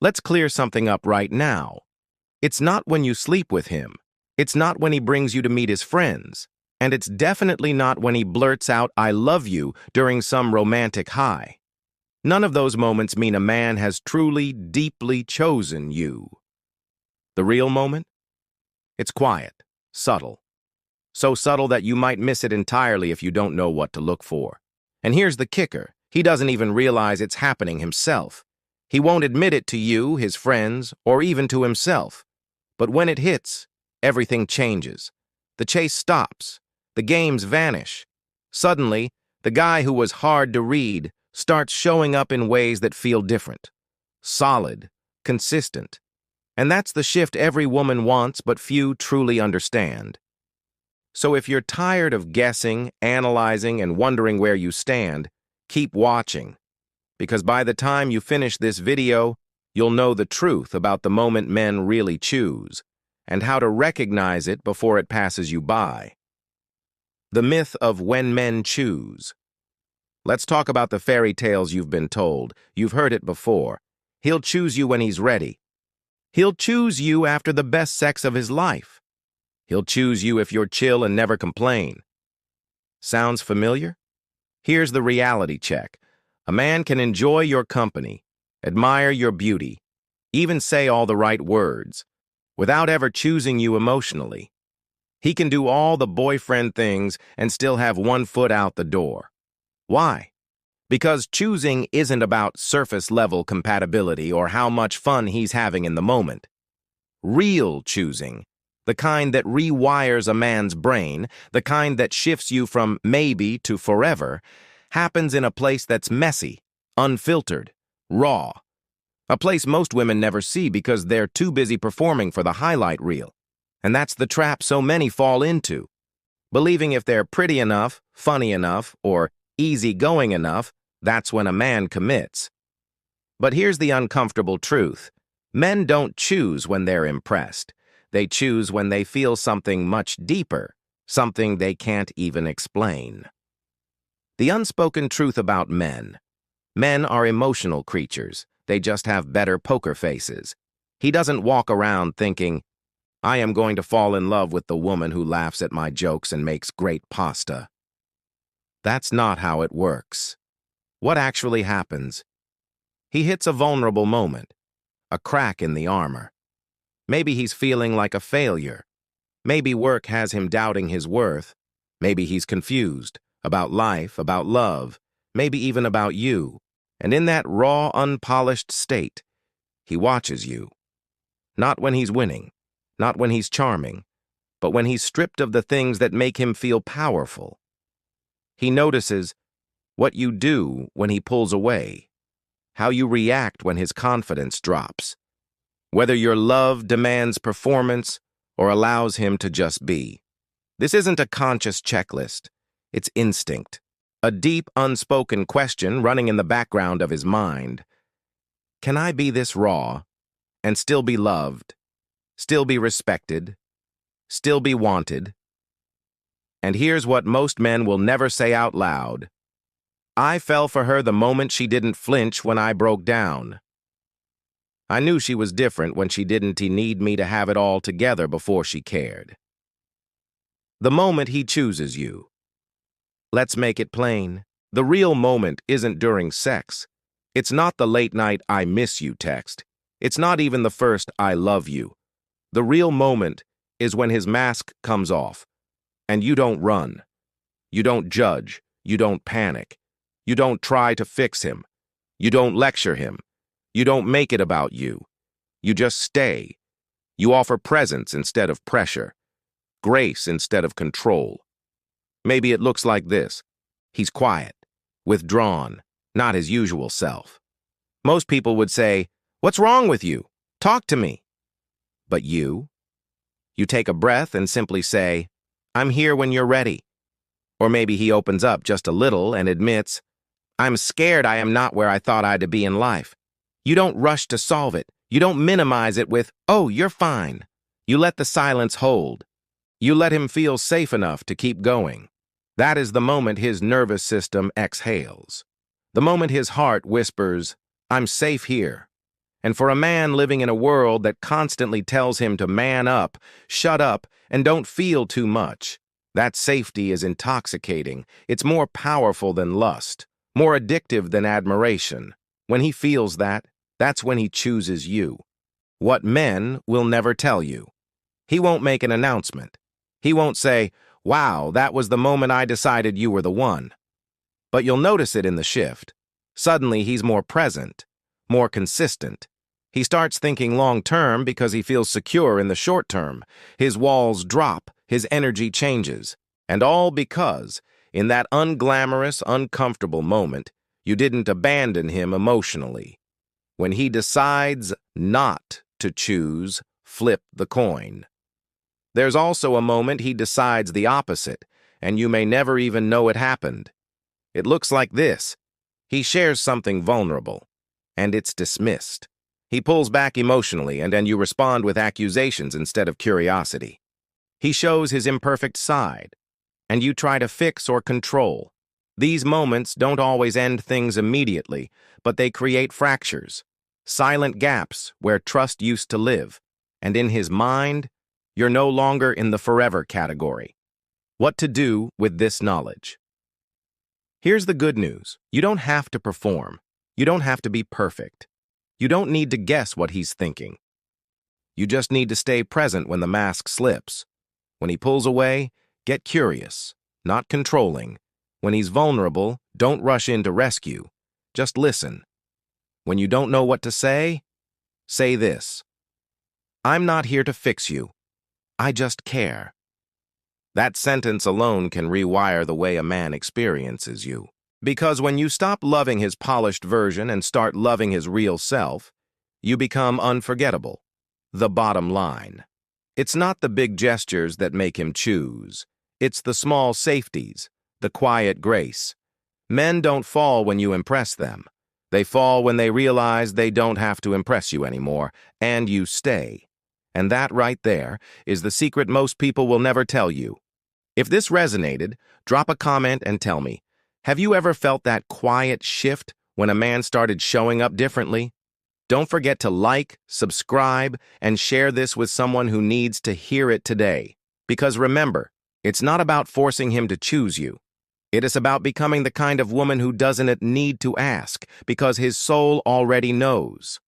Let's clear something up right now. It's not when you sleep with him. It's not when he brings you to meet his friends. And it's definitely not when he blurts out, "I love you," during some romantic high. None of those moments mean a man has truly, deeply chosen you. The real moment? It's quiet, subtle. So subtle that you might miss it entirely if you don't know what to look for. And here's the kicker. He doesn't even realize it's happening himself. He won't admit it to you, his friends, or even to himself. But when it hits, everything changes. The chase stops. The games vanish. Suddenly, the guy who was hard to read starts showing up in ways that feel different. Solid, consistent. And that's the shift every woman wants but few truly understand. So if you're tired of guessing, analyzing, and wondering where you stand, keep watching. Because by the time you finish this video, you'll know the truth about the moment men really choose, and how to recognize it before it passes you by. The myth of when men choose. Let's talk about the fairy tales you've been told. You've heard it before. He'll choose you when he's ready. He'll choose you after the best sex of his life. He'll choose you if you're chill and never complain. Sounds familiar? Here's the reality check. A man can enjoy your company, admire your beauty, even say all the right words, without ever choosing you emotionally. He can do all the boyfriend things and still have one foot out the door. Why? Because choosing isn't about surface-level compatibility or how much fun he's having in the moment. Real choosing, the kind that rewires a man's brain, the kind that shifts you from maybe to forever, happens in a place that's messy, unfiltered, raw. A place most women never see because they're too busy performing for the highlight reel. And that's the trap so many fall into. Believing if they're pretty enough, funny enough, or easygoing enough, that's when a man commits. But here's the uncomfortable truth. Men don't choose when they're impressed. They choose when they feel something much deeper, something they can't even explain. The unspoken truth about men. Men are emotional creatures. They just have better poker faces. He doesn't walk around thinking, "I am going to fall in love with the woman who laughs at my jokes and makes great pasta." That's not how it works. What actually happens? He hits a vulnerable moment, a crack in the armor. Maybe he's feeling like a failure. Maybe work has him doubting his worth. Maybe he's confused about life, about love, maybe even about you. And in that raw, unpolished state, he watches you. Not when he's winning, not when he's charming, but when he's stripped of the things that make him feel powerful. He notices what you do when he pulls away, how you react when his confidence drops, whether your love demands performance or allows him to just be. This isn't a conscious checklist. It's instinct, a deep, unspoken question running in the background of his mind. Can I be this raw and still be loved, still be respected, still be wanted? And here's what most men will never say out loud. I fell for her the moment she didn't flinch when I broke down. I knew she was different when she didn't need me to have it all together before she cared. The moment he chooses you. Let's make it plain. The real moment isn't during sex. It's not the late-night "I miss you" text. It's not even the first "I love you." The real moment is when his mask comes off, and you don't run. You don't judge. You don't panic. You don't try to fix him. You don't lecture him. You don't make it about you. You just stay. You offer presence instead of pressure, grace instead of control. Maybe it looks like this. He's quiet, withdrawn, not his usual self. Most people would say, "What's wrong with you? Talk to me." But you take a breath and simply say, "I'm here when you're ready." Or maybe he opens up just a little and admits, "I'm scared I am not where I thought I'd be in life." You don't rush to solve it. You don't minimize it with, "Oh, you're fine." You let the silence hold. You let him feel safe enough to keep going. That is the moment his nervous system exhales. The moment his heart whispers, "I'm safe here." And for a man living in a world that constantly tells him to man up, shut up, and don't feel too much, that safety is intoxicating. It's more powerful than lust, more addictive than admiration. When he feels that, that's when he chooses you. What men will never tell you. He won't make an announcement. He won't say, "Wow, that was the moment I decided you were the one." But you'll notice it in the shift. Suddenly, he's more present, more consistent. He starts thinking long-term because he feels secure in the short term. His walls drop, his energy changes. And all because, in that unglamorous, uncomfortable moment, you didn't abandon him emotionally. When he decides not to choose, flip the coin. There's also a moment he decides the opposite, and you may never even know it happened. It looks like this. He shares something vulnerable, and it's dismissed. He pulls back emotionally, and then you respond with accusations instead of curiosity. He shows his imperfect side, and you try to fix or control. These moments don't always end things immediately, but they create fractures, silent gaps where trust used to live, and in his mind, you're no longer in the forever category. What to do with this knowledge? Here's the good news. You don't have to perform. You don't have to be perfect. You don't need to guess what he's thinking. You just need to stay present when the mask slips. When he pulls away, get curious, not controlling. When he's vulnerable, don't rush in to rescue. Just listen. When you don't know what to say this. "I'm not here to fix you. I just care." That sentence alone can rewire the way a man experiences you. Because when you stop loving his polished version and start loving his real self, you become unforgettable. The bottom line. It's not the big gestures that make him choose. It's the small safeties, the quiet grace. Men don't fall when you impress them. They fall when they realize they don't have to impress you anymore, and you stay. And that right there is the secret most people will never tell you. If this resonated, drop a comment and tell me, have you ever felt that quiet shift when a man started showing up differently? Don't forget to like, subscribe, and share this with someone who needs to hear it today. Because remember, it's not about forcing him to choose you. It is about becoming the kind of woman who doesn't need to ask, because his soul already knows.